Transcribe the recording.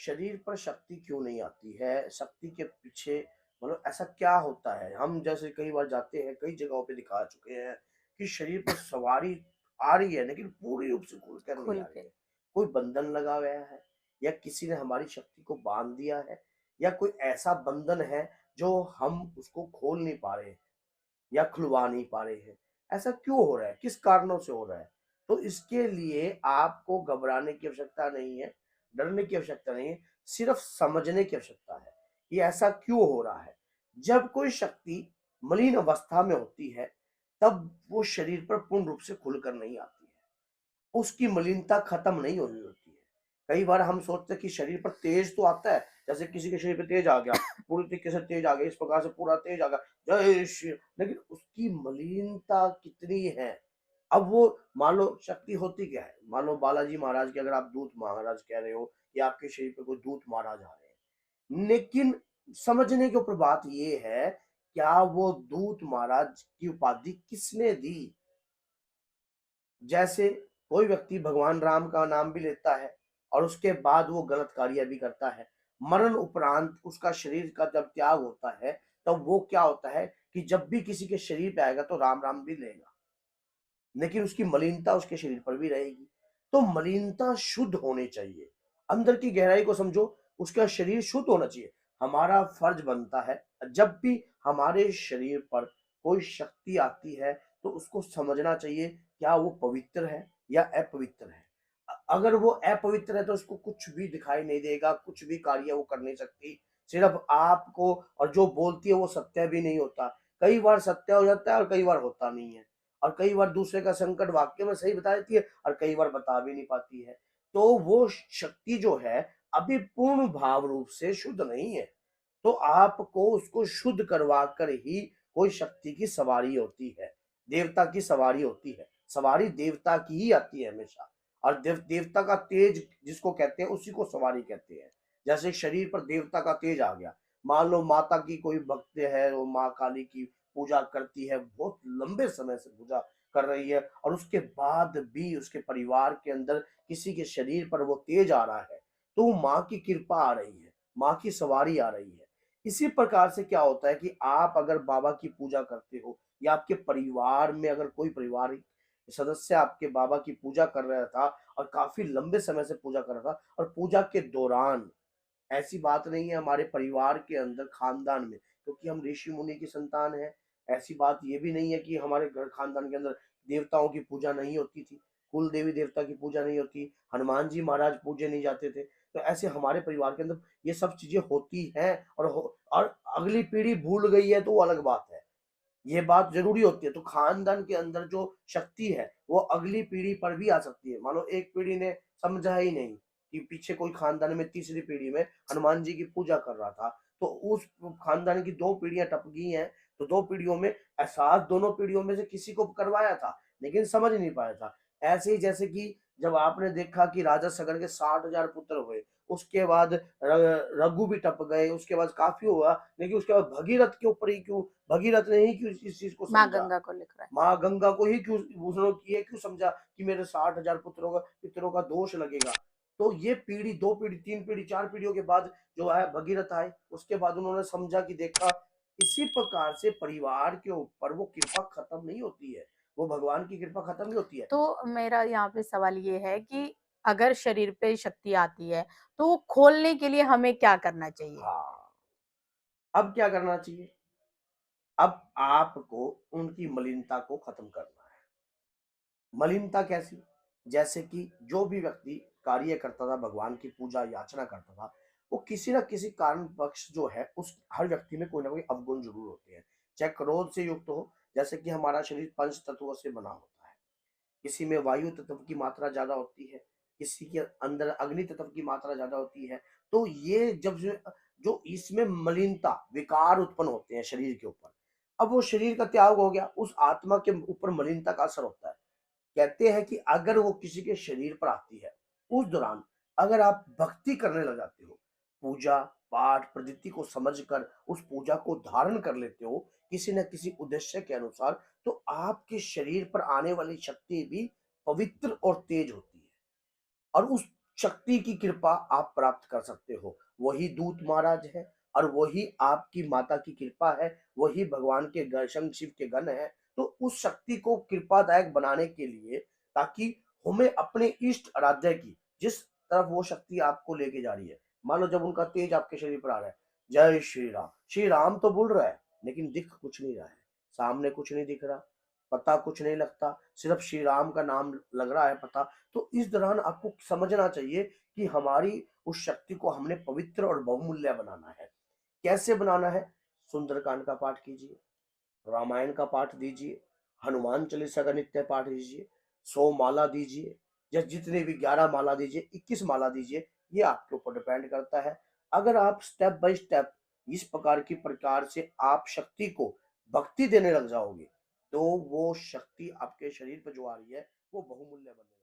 शरीर पर शक्ति क्यों नहीं आती है? शक्ति के पीछे मतलब ऐसा क्या होता है? हम जैसे कई बार जाते हैं, कई जगहों पे दिखा चुके हैं कि शरीर पर सवारी आ रही है, लेकिन पूरी रूप से खुल कर नहीं खुल आ रही के। है। कोई बंधन लगा हुआ है या किसी ने हमारी शक्ति को बाँध दिया है या कोई ऐसा बंधन है जो हम उसको खोल नहीं पा रहे हैं या खुलवा नहीं पा रहे हैं। ऐसा क्यों हो रहा है? किस कारणों से हो रहा है? तो इसके लिए आपको घबराने की आवश्यकता नहीं है, डरने की आवश्यकता नहीं है, सिर्फ़ समझने की आवश्यकता है, कि ऐसा क्यों हो रहा है। जब कोई शक्ति मलिन अवस्था में होती है, तब वो शरीर पर पूर्ण रूप से खुलकर नहीं आती है। उसकी मलिनता खत्म नहीं हो रही होती है। कई बार हम सोचते हैं कि शरीर पर तेज तो आता है, जैसे किसी के शरीर पे तेज आ गया, पूरी तरीके से तेज आ गया, इस प्रकार से पूरा तेज आ गया, जय श्री, लेकिन उसकी मलिनता कितनी है? अब वो मान लो शक्ति होती क्या है? मान लो बालाजी महाराज के अगर आप दूत महाराज कह रहे हो या आपके शरीर पे कोई दूत महाराज आ रहे हैं, लेकिन समझने के ऊपर बात ये है, क्या वो दूत महाराज की उपाधि किसने दी? जैसे कोई व्यक्ति भगवान राम का नाम भी लेता है और उसके बाद वो गलत कार्य भी करता है। मरण उपरांत उसका शरीर का जब त्याग होता है, तब वो क्या होता है कि जब भी किसी के शरीर पे आएगा तो राम-राम भी लेगा। लेकिन उसकी मलिनता उसके शरीर पर भी रहेगी। तो मलिनता शुद्ध होनी चाहिए। अंदर की गहराई को समझो, उसका शरीर शुद्ध होना चाहिए। हमारा फर्ज बनता है, जब भी हमारे शरीर पर कोई शक्ति आती है, तो उसको समझना चाहिए, क्या वो पवित्र है या अपवित्र है? अगर वो अपवित्र है तो उसको कुछ भी दिखाई नहीं देगा, कुछ भी कार्य वो कर नहीं सकती। सिर्फ़ आपको और जो बोलती है वो सत्य भी नहीं होता। कई बार सत्य हो जाता है और कई बार होता नहीं है। और कई बार दूसरे का संकट वाक्य में सही बता देती है और कई बार बता भी नहीं पाती है। तो वो शक्ति जो है अभी पूर्ण भाव रूप से शुद्ध नहीं है। तो आपको उसको शुद्ध करवा कर ही कोई शक्ति की सवारी होती है, देवता की सवारी होती है। सवारी देवता की ही आती है हमेशा और देवता का तेज जिसको कहते हैं उसी को सवारी कहते हैं। जैसे शरीर पर देवता का तेज आ गया, मान लो माता की कोई भक्त है, वो माँ काली की पूजा करती है, बहुत लंबे समय से पूजा कर रही है और उसके बाद भी उसके परिवार के अंदर किसी के शरीर पर वो तेज आ रहा है, तो वो माँ की कृपा आ रही है, माँ की सवारी आ रही है। इसी प्रकार से क्या होता है कि आप अगर बाबा की पूजा करते हो या आपके परिवार में अगर कोई पारिवारिक सदस्य आपके बाबा की पूजा कर रहा था और काफ़ी लंबे समय से पूजा कर रहा था और पूजा के दौरान ऐसी बात नहीं है हमारे परिवार के अंदर खानदान में, क्योंकि हम ऋषि मुनि की संतान हैं। ऐसी बात ये भी नहीं है कि हमारे घर खानदान के अंदर देवताओं की पूजा नहीं होती थी, कुल देवी देवता की पूजा नहीं होती, हनुमान जी महाराज पूजे नहीं जाते थे। तो ऐसे हमारे परिवार के अंदर ये सब चीजें होती हैं और अगली पीढ़ी भूल गई है तो वो अलग बात है। ये बात ज़रूरी होती है। तो खानदान के अंदर जो शक्ति है, वो अगली पीढ़ी पर भी आ सकती है। मान लो एक पीढ़ी ने समझा ही नहीं कि पीछे कोई खानदान में तीसरी पीढ़ी में हनुमान जी की पूजा कर रहा था, तो उस खानदान की 2 पीढ़ियाँ टप गई हैं, तो 2 पीढ़ियों में एहसास दोनों पीढ़ियों में से किसी को करवाया था, लेकिन समझ नहीं पाया था। ऐसे ही जैसे कि जब आपने देखा कि राजा सगर के 60,000 पुत्र हुए, उसके बाद रघु भी टप गए, उसके बाद काफ़ी हुआ, लेकिन उसके बाद भगीरथ के ऊपर ही क्यों भगीरथ ने ही क्यों इस चीज़ को माँ समझा? गंगा को लिख रहा है। माँ गंगा को ही क्यों उसने ये क्यों समझा कि मेरे 60,000 पितरों का दोष लगेगा? तो ये पीढ़ी 2 पीढ़ी, 3 पीढ़ी, 4 पीढ़ियों के बाद जो है भगीरथ आए, उसके बाद उन्होंने समझा कि देखा इसी प्रकार से परिवार के ऊपर वो कृपा खत्म नहीं होती है, वो भगवान की कृपा खत्म नहीं होती है। तो मेरा यहाँ पे सवाल ये है कि अगर शरीर पे शक्ति आती है, तो वो खोलने के लिए हमें क्या करना चाहिए? हाँ, अब क्या करना चाहिए? अब आपको उनकी मलिनता को खत्म करना है। मलिनता कैसी? जैसे कि जो भी व्यक्ति कार्य करता था, भगवान की पूजा याचना करता था, वो किसी न किसी कारण पक्ष जो है उस हर व्यक्ति में कोई न कोई अवगुण ज़रूर होते हैं। चाहे क्रोध से युक्त हो, जैसे कि हमारा शरीर पंच तत्वों से बना होता है। किसी में वायु तत्व की मात्रा ज़्यादा होती है, किसी के अंदर अग्नि तत्व की मात्रा ज़्यादा होती है। तो ये जब जो इसमें मलिनता, विकार उत्पन्न होते हैं शरीर के ऊपर। अब वो शरीर का त्याग हो गया, उस आत्मा के ऊपर मलिनता का असर होता है। कहते हैं कि अगर वो किसी के शरीर पर आती है, उस दौरान अगर आप भक्ति करने लग जाते हो, पूजा, पाठ, पद्धति को समझकर उस पूजा को धारण कर लेते हो, किसी न किसी उद्देश्य के अनुसार, तो आपके शरीर पर आने वाली शक्ति भी पवित्र और तेज होती है। और उस शक्ति की कृपा आप प्राप्त कर सकते हो। वही दूत महाराज है और वही आपकी माता की कृपा है, वही भगवान के शंख शिव के गण है। तो उस शक्ति को कृपादायक बनाने के लिए, ताकि हमें अपने इष्ट आराध्य की जिस तरफ वो शक्ति आपको लेके जा रही है, मान लो जब उनका तेज आपके शरीर पर आ रहा है, जय श्री राम तो बोल रहा है लेकिन दिख कुछ नहीं रहा है, सामने कुछ नहीं दिख रहा, पता कुछ नहीं लगता, सिर्फ श्री राम का नाम लग रहा है पता। तो इस दौरान आपको समझना चाहिए कि हमारी उस शक्ति को हमने पवित्र और बहुमूल्य बनाना है। कैसे बनाना है? सुंदरकांड का पाठ कीजिए, रामायण का पाठ दीजिए, हनुमान चालीसा का नित्य पाठ दीजिए, 100 माला दीजिए, या जितने भी 11 माला दीजिए, 21 माला दीजिए, ये आपके ऊपर डिपेंड करता है। अगर आप स्टेप बाय स्टेप इस प्रकार से आप शक्ति को भक्ति देने लग जाओगे, तो वो शक्ति आपके शरीर पर जो आ रही है वो बहुमूल्य बनेगी।